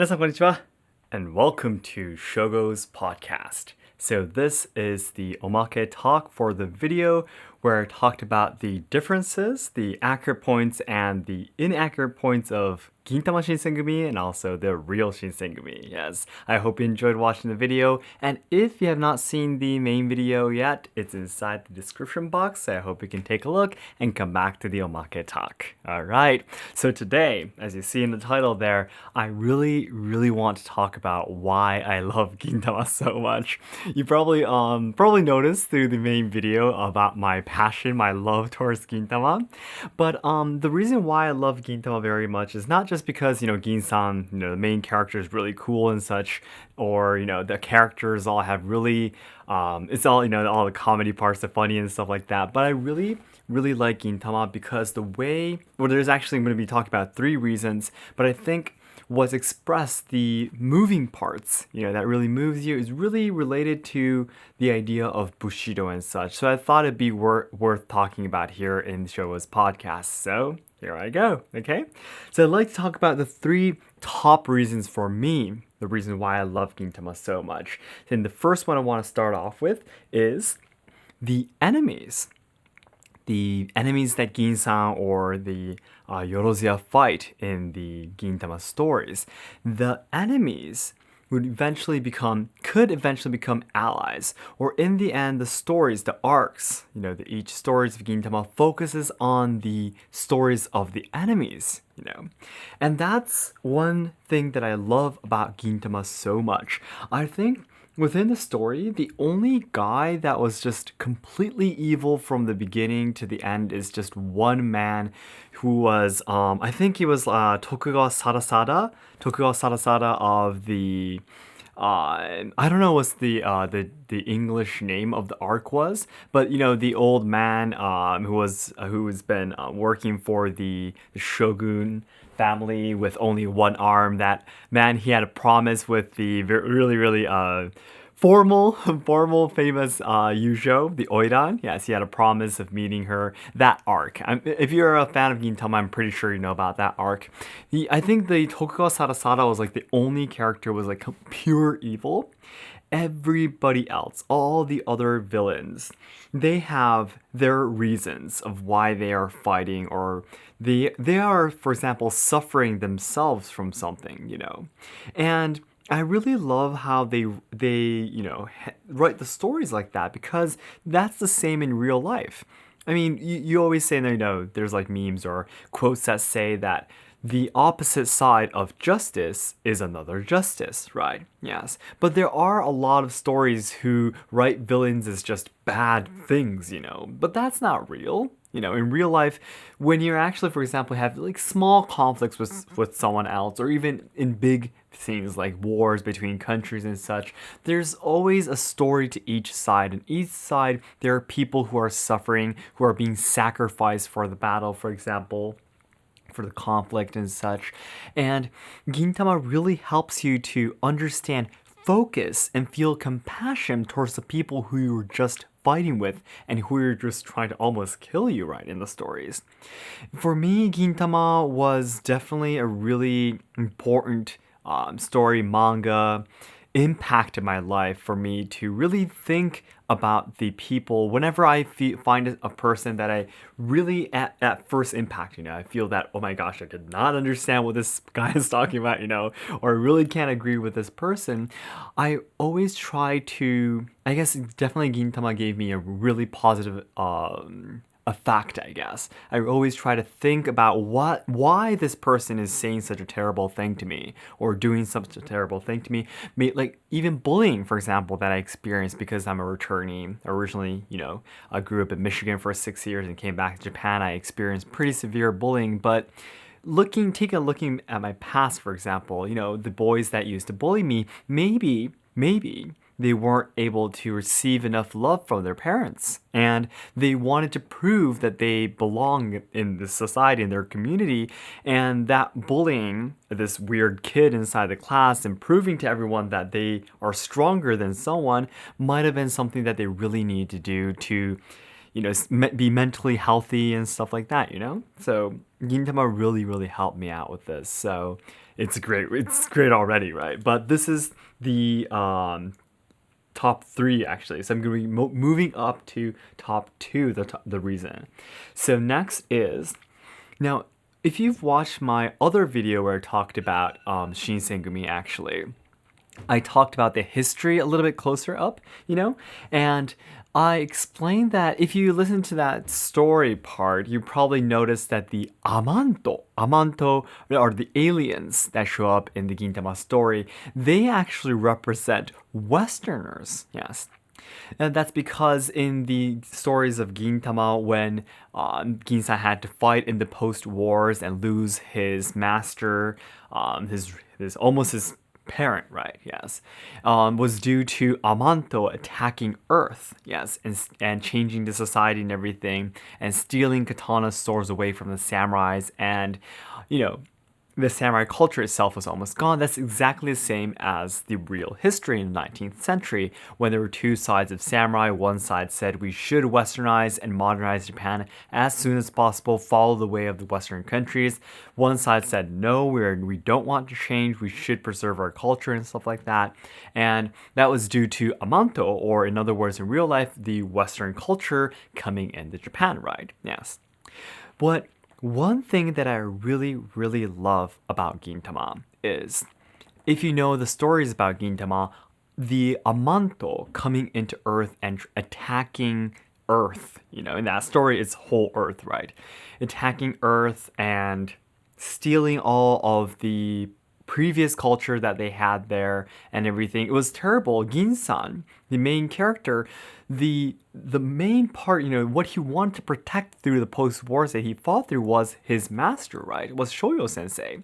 皆さんこんにちは and welcome to Shogo's podcast. So this is the Omake talk for the video where I talked about the differences, the accurate points, and the inaccurate points of Gintama Shinsengumi and also the real Shinsengumi. Yes, I hope you enjoyed watching the video, and if you have not seen the main video yet, it's inside the description box, so I hope you can take a look and come back to the Omake talk. Alright, so today, as you see in the title there, I really want to talk about why I love Gintama so much. You probably noticed through the main video about my passion, my love towards Gintama. But the reason why I love Gintama very much is not just because, Gin-san, the main character is really cool and such, or, the characters all have really, it's all, all the comedy parts are funny and stuff like that. But I really like Gintama because the way, well, there's actually going to be talking about 3 reasons, but I think what's expressed, the moving parts, that really moves you, is really related to the idea of Bushido and such. So I thought it'd be worth talking about here in Shogo's podcast. So here I go, okay? So I'd like to talk about the 3 top reasons for me, the reason why I love Gintama so much. And the first one I want to start off with is the enemies. The enemies that Gin-san or the Yorozia fight in the Gintama stories. The enemies could eventually become allies, or in the end, the stories, the arcs, each stories of Gintama focuses on the stories of the enemies, and that's one thing that I love about Gintama so much. I think within the story, the only guy that was just completely evil from the beginning to the end is just one man who was, I think he was Tokugawa Sarasada of the, I don't know what the English name of the arc was, but the old man who's been working for the shogun family with only one arm. That man, he had a promise with the really formal famous Yujo, the Oiran. Yes, he had a promise of meeting her. That arc. If you're a fan of Gintama, I'm pretty sure you know about that arc. I think the Tokugawa Sarasada was like the only character was like pure evil. Everybody else, all the other villains, they have their reasons of why they are fighting, or they are, for example, suffering themselves from something, And I really love how they write the stories like that, because that's the same in real life. I mean, you always say, there's like memes or quotes that say that the opposite side of justice is another justice, right? Yes. But there are a lot of stories who write villains as just bad things, But that's not real. In real life, when you're actually, for example, have like small conflicts with someone else, or even in big things like wars between countries and such, there's always a story to each side. And each side, there are people who are suffering, who are being sacrificed for the battle, for example, for the conflict and such. And Gintama really helps you to understand, focus, and feel compassion towards the people who you were just fighting with and who are just trying to almost kill you, right, in the stories. For me, Gintama was definitely a really important story, manga, impacted my life for me to really think about the people. Whenever I find a person that I really at first impact, I feel that, oh my gosh, I could not understand what this guy is talking about, or I really can't agree with this person, I always try to, I guess definitely Gintama gave me a really positive effect, I guess. I always try to think about why this person is saying such a terrible thing to me, or doing such a terrible thing to me. Like even bullying, for example, that I experienced because I'm a returnee. Originally, I grew up in Michigan for 6 years and came back to Japan. I experienced pretty severe bullying, but looking at my past, for example, the boys that used to bully me, maybe they weren't able to receive enough love from their parents, and they wanted to prove that they belong in this society, in their community, and that bullying this weird kid inside the class and proving to everyone that they are stronger than someone might have been something that they really needed to do to be mentally healthy and stuff like that, you know? So Gintama really, really helped me out with this. So it's great. It's great already, right? But this is the top three actually. So I'm going to be moving up to top two, the reason. So next is, now, if you've watched my other video where I talked about Shinsengumi actually, I talked about the history a little bit closer up, and I explained that if you listen to that story part, you probably noticed that the Amanto are the aliens that show up in the Gintama story. They actually represent Westerners, yes. And that's because in the stories of Gintama, when Ginsan had to fight in the post-wars and lose his master, his almost his parent, right? Yes, was due to Amanto attacking Earth, yes, and changing the society and everything, and stealing katana swords away from the samurais, and the samurai culture itself was almost gone. That's exactly the same as the real history in the 19th century, when there were two sides of samurai. One side said we should westernize and modernize Japan as soon as possible, follow the way of the Western countries. One side said no, we don't want to change, we should preserve our culture and stuff like that. And that was due to Amanto, or in other words, in real life, the Western culture coming into Japan, right? Yes. But one thing that I really, really love about Gintama is, if you know the stories about Gintama, the Amanto coming into Earth and attacking Earth, in that story, it's whole Earth, right? Attacking Earth and stealing all of the previous culture that they had there and everything. It was terrible. Ginsan, the main character, the main part, what he wanted to protect through the post-wars that he fought through was his master, right? It was Shoyo Sensei.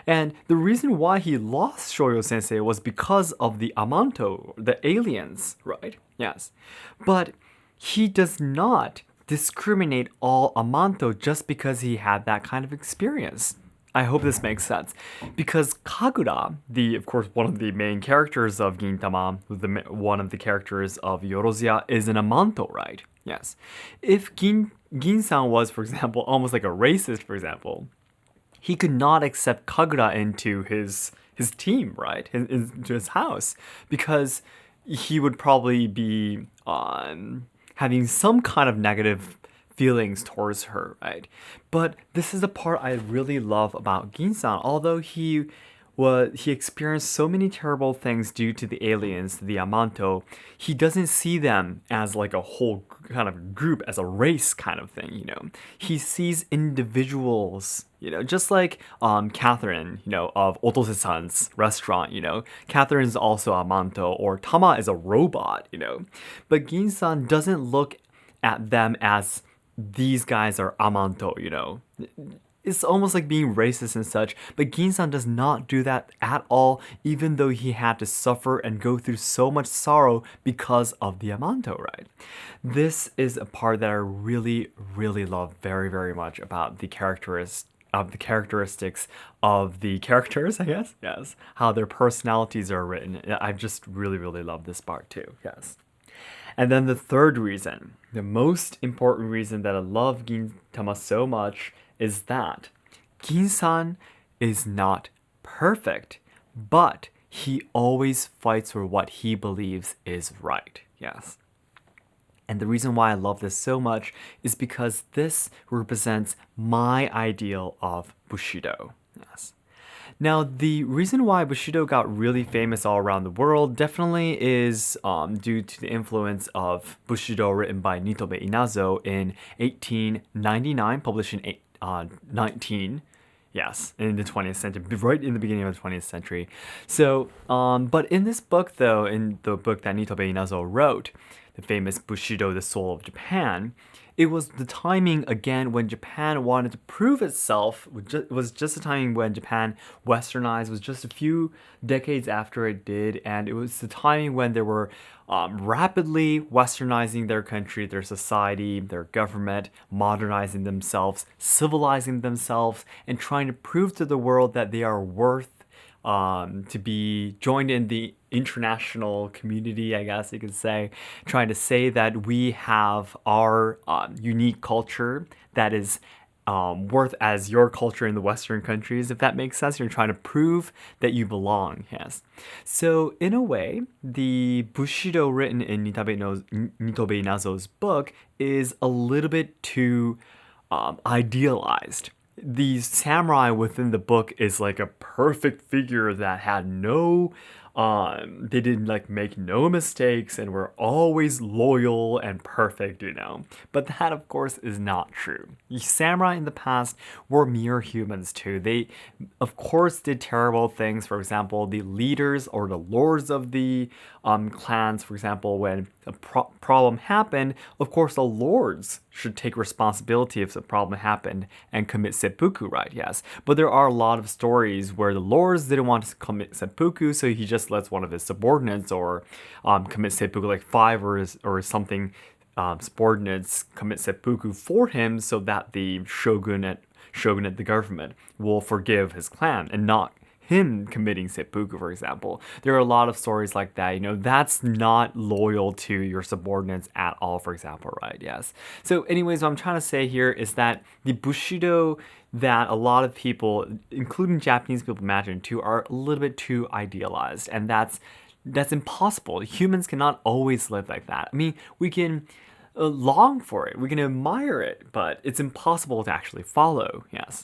And the reason why he lost Shoyo Sensei was because of the Amanto, the aliens, right? Yes. But he does not discriminate all Amanto just because he had that kind of experience. I hope this makes sense, because Kagura, of course, one of the main characters of Gintama, one of the characters of Yorozia, is an Amanto, right? Yes. If Ginsan was, for example, almost like a racist, for example, he could not accept Kagura into his team, right? Into his house, because he would probably be having some kind of negative feelings towards her, right? But this is the part I really love about Ginsan. Although he experienced so many terrible things due to the aliens, the Amanto, he doesn't see them as like a whole kind of group, as a race kind of thing, He sees individuals, just like Catherine, of Otose-san's restaurant, Catherine is also Amanto, or Tama is a robot, But Ginsan doesn't look at them as these guys are Amanto, It's almost like being racist and such, but Ginsan does not do that at all, even though he had to suffer and go through so much sorrow because of the Amanto, right? This is a part that I really, really love very, very much about the characteristics of the characters, I guess. Yes. How their personalities are written. I just really, really love this part too. Yes. And then the third reason, the most important reason that I love Gintama so much, is that Ginsan is not perfect, but he always fights for what he believes is right. Yes. And the reason why I love this so much is because this represents my ideal of Bushido. Yes. Now, the reason why Bushido got really famous all around the world definitely is due to the influence of Bushido, written by Nitobe Inazo in 1899, published in 19, yes, in the 20th century, right in the beginning of the 20th century. So, but in this book, though, in the book that Nitobe Inazo wrote, the famous Bushido, the Soul of Japan, it was the timing, again, when Japan wanted to prove itself. It was just the timing when Japan westernized, was just a few decades after it did, and it was the timing when they were rapidly westernizing their country, their society, their government, modernizing themselves, civilizing themselves, and trying to prove to the world that they are worth to be joined in the international community, I guess you could say, trying to say that we have our unique culture that is worth as your culture in the Western countries, if that makes sense. You're trying to prove that you belong, yes. So, in a way, the Bushido written in Nitobe Inazo's book is a little bit too idealized. The samurai within the book is like a perfect figure that had no they didn't like make no mistakes and were always loyal and perfect, you know. But that of course is not true. The samurai in the past were mere humans too. They of course did terrible things. For example, the leaders or the lords of the clans, for example, when a problem happened, of course the lords should take responsibility if the problem happened and commit seppuku, right? Yes. But there are a lot of stories where the lords didn't want to commit seppuku, so he just lets one of his subordinates or commit seppuku, like five or something subordinates commit seppuku for him, so that the shogunate, the government, will forgive his clan and not him committing seppuku, for example. There are a lot of stories like that. You know, that's not loyal to your subordinates at all, for example, right? Yes. So anyways, what I'm trying to say here is that the Bushido that a lot of people, including Japanese people, imagine too, are a little bit too idealized. And that's impossible. Humans cannot always live like that. I mean, we can long for it, we can admire it, but it's impossible to actually follow, yes.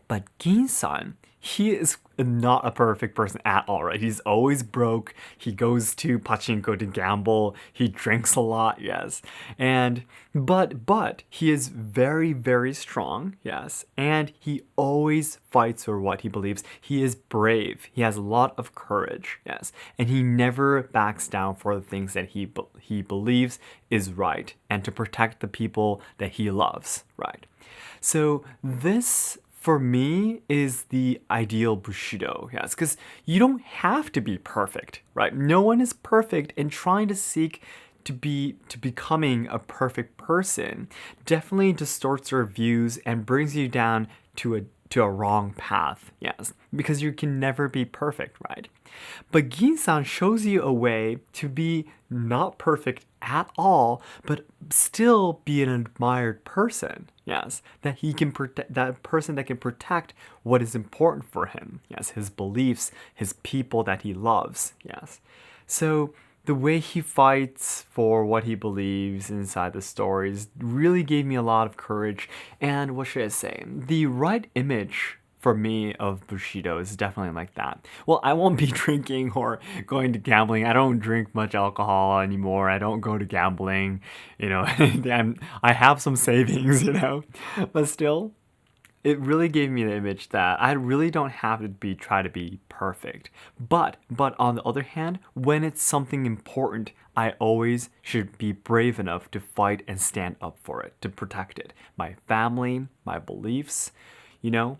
But Ginsan, he is not a perfect person at all, right? He's always broke. He goes to pachinko to gamble. He drinks a lot, yes. And but he is very, very strong, yes. And he always fights for what he believes. He is brave. He has a lot of courage, yes. And he never backs down for the things that he believes is right and to protect the people that he loves, right? So this, for me, is the ideal Bushido, yes, because you don't have to be perfect, right? No one is perfect, and trying to seek to becoming a perfect person definitely distorts your views and brings you down to a wrong path, yes, because you can never be perfect, right? But Ginsan shows you a way to be not perfect at all, but still be an admired person, yes, that he can protect, that person that can protect what is important for him, yes, his beliefs, his people that he loves, yes. So the way he fights for what he believes inside the stories really gave me a lot of courage. And what should I say? The right image for me of Bushido is definitely like that. Well, I won't be drinking or going to gambling. I don't drink much alcohol anymore. I don't go to gambling, you know, and I have some savings, you know, but still, it really gave me the image that I really don't have to try to be perfect. But on the other hand, when it's something important, I always should be brave enough to fight and stand up for it, to protect it. My family, my beliefs, you know.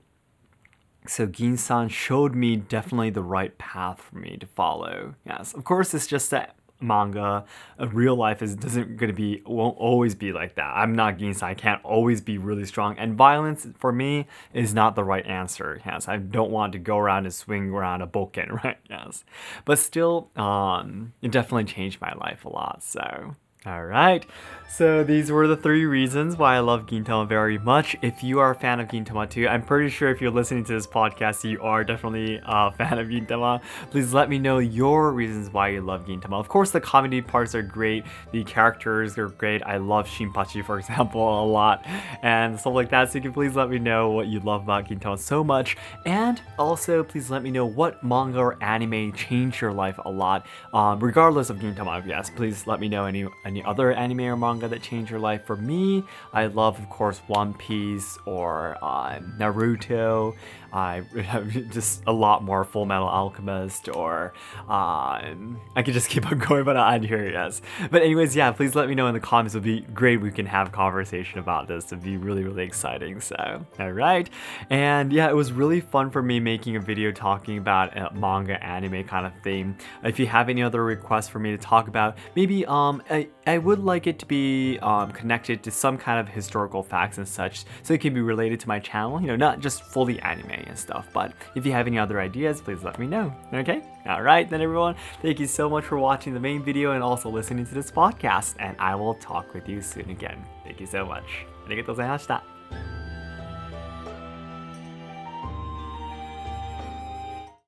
So Ginsan showed me definitely the right path for me to follow. Yes, of course, it's just that manga. Real life won't always be like that. I'm not Ginsan. I can't always be really strong. And violence for me is not the right answer. Yes, I don't want to go around and swing around a bokken, right? Yes, but still, it definitely changed my life a lot. So. Alright, so these were the 3 reasons why I love Gintama very much. If you are a fan of Gintama too, I'm pretty sure if you're listening to this podcast, you are definitely a fan of Gintama. Please let me know your reasons why you love Gintama. Of course, the comedy parts are great, the characters are great. I love Shinpachi, for example, a lot, and stuff like that. So you can please let me know what you love about Gintama so much. And also, please let me know what manga or anime changed your life a lot, regardless of Gintama, yes. Please let me know any other anime or manga that changed your life. For me, I love, of course, One Piece or Naruto. I have just a lot more Full Metal Alchemist, or I could just keep on going, but I'd hear it, yes. But anyways, yeah, please let me know in the comments. It would be great. We can have a conversation about this. It'd be really, really exciting. So, all right. And yeah, it was really fun for me making a video talking about a manga anime kind of theme. If you have any other requests for me to talk about, maybe I would like it to be connected to some kind of historical facts and such, so it can be related to my channel, not just fully anime and stuff. But if you have any other ideas, please let me know, okay? Alright then everyone, thank you so much for watching the main video and also listening to this podcast, and I will talk with you soon again. Thank you so much. ありがとうございました。